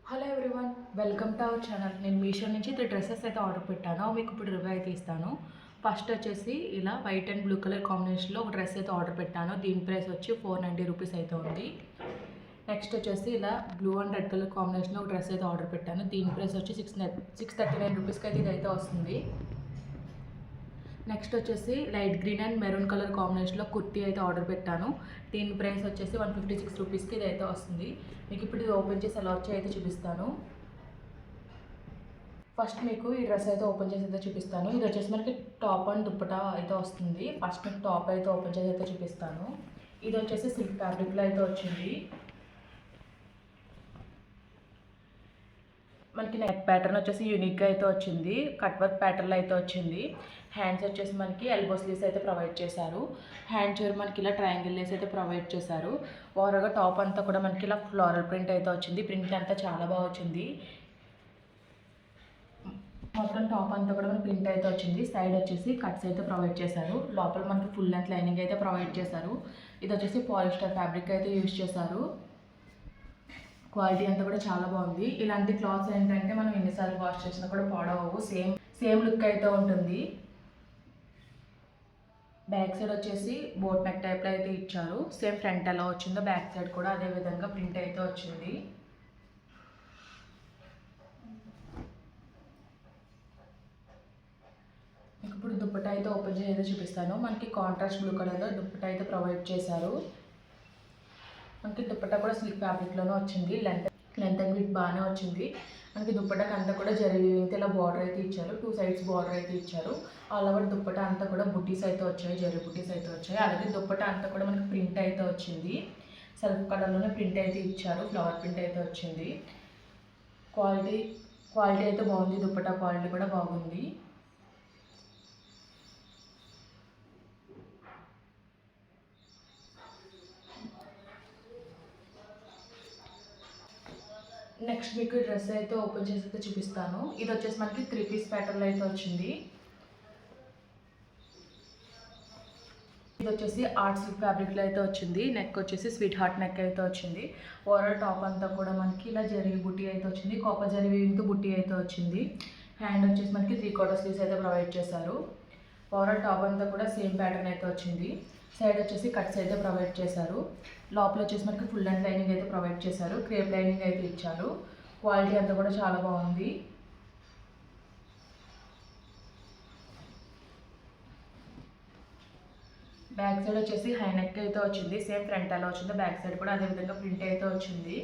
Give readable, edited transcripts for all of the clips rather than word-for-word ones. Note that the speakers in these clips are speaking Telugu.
Hello everyone, welcome to our channel. నేను మీషో నుంచి 3 డ్రెస్సెస్ అయితే ఆర్డర్ పెట్టాను. మీకు ఇప్పుడు రివ్యూ అయితే ఇస్తాను. ఫస్ట్ వచ్చేసి ఇలా వైట్ అండ్ బ్లూ కలర్ కాంబినేషన్లో ఒక డ్రెస్ అయితే ఆర్డర్ పెట్టాను. దీని ప్రైస్ వచ్చి 490 రూపీస్ అయితే ఉంది. నెక్స్ట్ వచ్చేసి ఇలా బ్లూ అండ్ రెడ్ కలర్ కాంబినేషన్లో ఒక డ్రెస్ అయితే ఆర్డర్ పెట్టాను. దీని ప్రైస్ వచ్చి 639 రూపీస్కి అయితే ఇదైతే వస్తుంది. నెక్స్ట్ వచ్చేసి light green and maroon colour కాంబినేషన్లో కుర్తీ అయితే ఆర్డర్ పెట్టాను. దీని ప్రైస్ వచ్చేసి 156 రూపీస్కి ఇది అయితే వస్తుంది. మీకు ఇప్పుడు ఇది ఓపెన్ చేసి ఎలా వచ్చి అయితే చూపిస్తాను. ఫస్ట్ మీకు ఈ డ్రెస్ అయితే ఓపెన్ చేసి అయితే చూపిస్తాను. ఇది వచ్చేసి మనకి టాప్ అండ్ దుప్పటా అయితే వస్తుంది. ఫస్ట్ మీకు టాప్ అయితే ఓపెన్ చేసి అయితే చూపిస్తాను. ఇది వచ్చేసి సిల్క్ ఫ్యాబ్రిక్లో అయితే వచ్చింది. మనకి నెక్ ప్యాటర్న్ వచ్చేసి యూనిక్గా అయితే వచ్చింది. కట్ వర్క్ ప్యాటర్న్లో అయితే వచ్చింది. హ్యాండ్స్ వచ్చేసి మనకి ఎల్బో స్లీవ్స్ అయితే ప్రొవైడ్ చేశారు. హ్యాండ్ చివరి మనకి ఇలా ట్రయాంగిల్ లేస్ అయితే ప్రొవైడ్ చేశారు. ఓవరాల్గా టాప్ అంతా కూడా మనకి ఇలా ఫ్లోరల్ ప్రింట్ అయితే వచ్చింది. ప్రింట్ అంతా చాలా బాగా వచ్చింది. మొత్తం టాప్ అంతా కూడా మనకి ప్రింట్ అయితే వచ్చింది. సైడ్ వచ్చేసి కట్స్ అయితే ప్రొవైడ్ చేశారు. లోపల మనకి ఫుల్ లెంత్ లైనింగ్ అయితే ప్రొవైడ్ చేశారు. ఇది వచ్చేసి పాలిస్టర్ ఫ్యాబ్రిక్ అయితే యూజ్ చేశారు. క్వాలిటీ అంతా కూడా చాలా బాగుంది. ఇలాంటి క్లాత్స్ ఏంటంటే మనం ఎన్నిసార్లు వాష్ చేసినా కూడా పాడవవు. సేమ్ లుక్ అయితే ఉంటుంది. బ్యాక్ సైడ్ వచ్చేసి బోట్ నెక్ టైప్లో అయితే ఇచ్చారు. సేమ్ ఫ్రంట్ ఎలా వచ్చిందో బ్యాక్ సైడ్ కూడా అదే విధంగా ప్రింట్ అయితే వచ్చింది. ఇప్పుడు దుప్పటా అయితే ఓపెన్ చేసి అయితే చూపిస్తాను. మనకి కాంట్రాస్ట్ బ్లూ కలర్లో దుప్పటా అయితే ప్రొవైడ్ చేశారు. మనకి దుప్పటా కూడా సిల్క్ ఫ్యాబ్రిక్లోనే వచ్చింది. లెంత్ అండ్ విడ్త్ బాగానే వచ్చింది. మనకి దుప్పటాకి అంతా కూడా జరిగింది ఇలా బార్డర్ అయితే ఇచ్చారు. 2 సైడ్స్ బార్డర్ అయితే ఇచ్చారు. ఆల్ ఓవర్ దుప్పటా అంతా కూడా బుటీస్ అయితే వచ్చాయి, జరీ బుటీస్ అయితే వచ్చాయి. అలాగే దుప్పటా అంతా కూడా మనకి ప్రింట్ అయితే వచ్చింది. సెల్ఫ్ కలర్లోనే ప్రింట్ అయితే ఇచ్చారు. ఫ్లవర్ ప్రింట్ అయితే వచ్చింది. క్వాలిటీ అయితే బాగుంది. దుప్పటా క్వాలిటీ కూడా బాగుంది. నెక్స్ట్ మీకు డ్రెస్ అయితే ఓపెన్ చేసి అయితే చూపిస్తాను. ఇది వచ్చేసి మనకి 3 పీస్ ప్యాటర్న్లో అయితే వచ్చింది. ఇది వచ్చేసి ఆర్ట్ సిల్క్ ఫ్యాబ్రిక్లో అయితే వచ్చింది. నెక్ వచ్చేసి స్వీట్ హార్ట్ నెక్ అయితే వచ్చింది. ఓవరాల్ టాప్ అంతా కూడా మనకి ఇలా జరీ బుట్టి అయితే వచ్చింది. కాపర్ జరీ వీవింగ్తో బుట్టి అయితే వచ్చింది. హ్యాండ్ వచ్చేసి మనకి 3/4 స్లీవ్స్ అయితే ప్రొవైడ్ చేశారు. ఓవరాల్ టాప్ అంతా కూడా సేమ్ ప్యాటర్న్ అయితే వచ్చింది. సైడ్ వచ్చేసి కట్స్ అయితే ప్రొవైడ్ చేశారు. లోపల వచ్చేసి మనకి ఫుల్ లెంత్ లైనింగ్ అయితే ప్రొవైడ్ చేశారు. క్రేప్ లైనింగ్ అయితే ఇచ్చారు. క్వాలిటీ అంతా కూడా చాలా బాగుంది. బ్యాక్ సైడ్ వచ్చేసి హై నెక్ అయితే వచ్చింది. సేమ్ ఫ్రంట్ ఎలా వచ్చిందో బ్యాక్ సైడ్ కూడా అదే విధంగా ప్రింట్ అయితే వచ్చింది.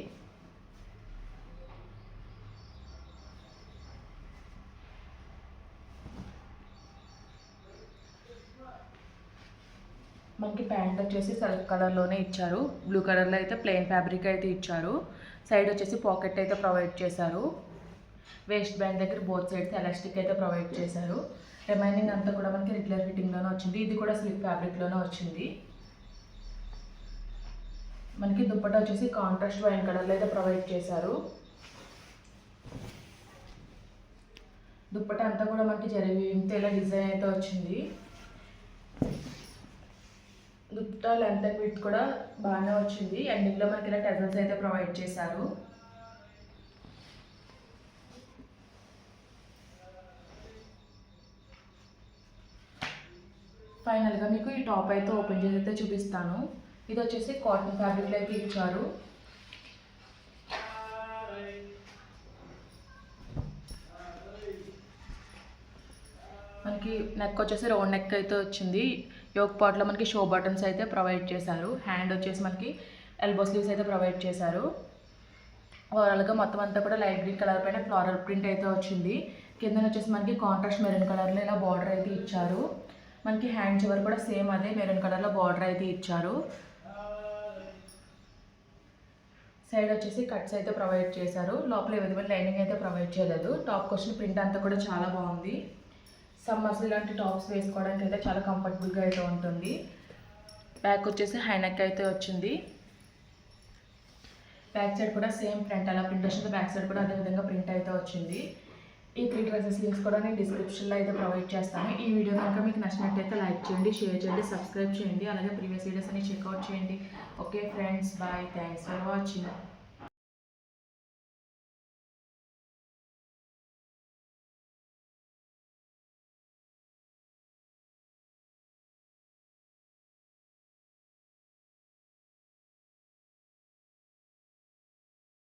మనకి ప్యాంట్ వచ్చేసి సెల్ఫ్ కలర్లోనే ఇచ్చారు. బ్లూ కలర్లో అయితే ప్లెయిన్ ఫ్యాబ్రిక్ అయితే ఇచ్చారు. సైడ్ వచ్చేసి పాకెట్ అయితే ప్రొవైడ్ చేశారు. వేస్ట్ బ్యాండ్ దగ్గర బోత్ సైడ్స్ ఎలాస్టిక్ అయితే ప్రొవైడ్ చేశారు. రిమైనింగ్ అంతా కూడా మనకి రెగ్యులర్ ఫిట్టింగ్లోనే వచ్చింది. ఇది కూడా సిల్క్ ఫ్యాబ్రిక్లోనే వచ్చింది. మనకి దుప్పటా వచ్చేసి కాంట్రాస్ట్ వైన్ కలర్లో అయితే ప్రొవైడ్ చేశారు. దుప్పటా అంతా కూడా మనకి జరిగింది ఇలా డిజైన్ అయితే వచ్చింది. దుప్పటా లెంత్ అండ్ విడ్త్ కూడా బాగానే వచ్చింది. ఎండింగ్లో మనకి ఇలా టెజల్స్ అయితే ప్రొవైడ్ చేశారు. ఫైనల్గా మీకు ఈ టాప్ అయితే ఓపెన్ చేసి అయితే చూపిస్తాను. ఇది వచ్చేసి కాటన్ ఫ్యాబ్రిక్లో అయితే ఇచ్చారు. మనకి నెక్ వచ్చేసి రౌండ్ నెక్ అయితే వచ్చింది. యోక్ పార్ట్లో మనకి షో బటన్స్ అయితే ప్రొవైడ్ చేశారు. హ్యాండ్ వచ్చేసి మనకి ఎల్బో స్లీవ్స్ అయితే ప్రొవైడ్ చేశారు. ఓవరాల్గా మొత్తం అంతా కూడా లైట్ గ్రీన్ కలర్ పైన ఫ్లోరల్ ప్రింట్ అయితే వచ్చింది. కింద వచ్చేసి మనకి కాంట్రాస్ట్ మెరూన్ కలర్లో ఇలా బార్డర్ అయితే ఇచ్చారు. మనకి హ్యాండ్ చివరి కూడా సేమ్ అదే మెరూన్ కలర్లో బార్డర్ అయితే ఇచ్చారు. సైడ్ వచ్చేసి కట్స్ అయితే ప్రొవైడ్ చేశారు. లోపల ఏ విధమైన లైనింగ్ అయితే ప్రొవైడ్ చేయలేదు. టాప్ క్వశ్చన్ ప్రింట్ అంతా కూడా చాలా బాగుంది. సమ్మర్స్ ఇలాంటి టాప్స్ వేసుకోవడానికి అయితే చాలా కంఫర్టబుల్గా అయితే ఉంటుంది. బ్యాక్ వచ్చేసి హై నెక్ అయితే వచ్చింది. బ్యాక్ సైడ్ కూడా సేమ్ ఫ్రంట్ అలా ప్రింట్ వచ్చింది. బ్యాక్ సైడ్ కూడా అదే విధంగా ప్రింట్ అయితే వచ్చింది. ఈ 3 డ్రెస్సెస్ లింక్స్ కూడా నేను డిస్క్రిప్షన్లో అయితే ప్రొవైడ్ చేస్తాను. ఈ వీడియో కనుక మీకు నచ్చినట్టయితే లైక్ చేయండి, షేర్ చేయండి, సబ్స్క్రైబ్ చేయండి. అలాగే ప్రీవియస్ వీడియోస్ అన్ని చెక్అవుట్ చేయండి. Okay friends, bye, thanks for watching.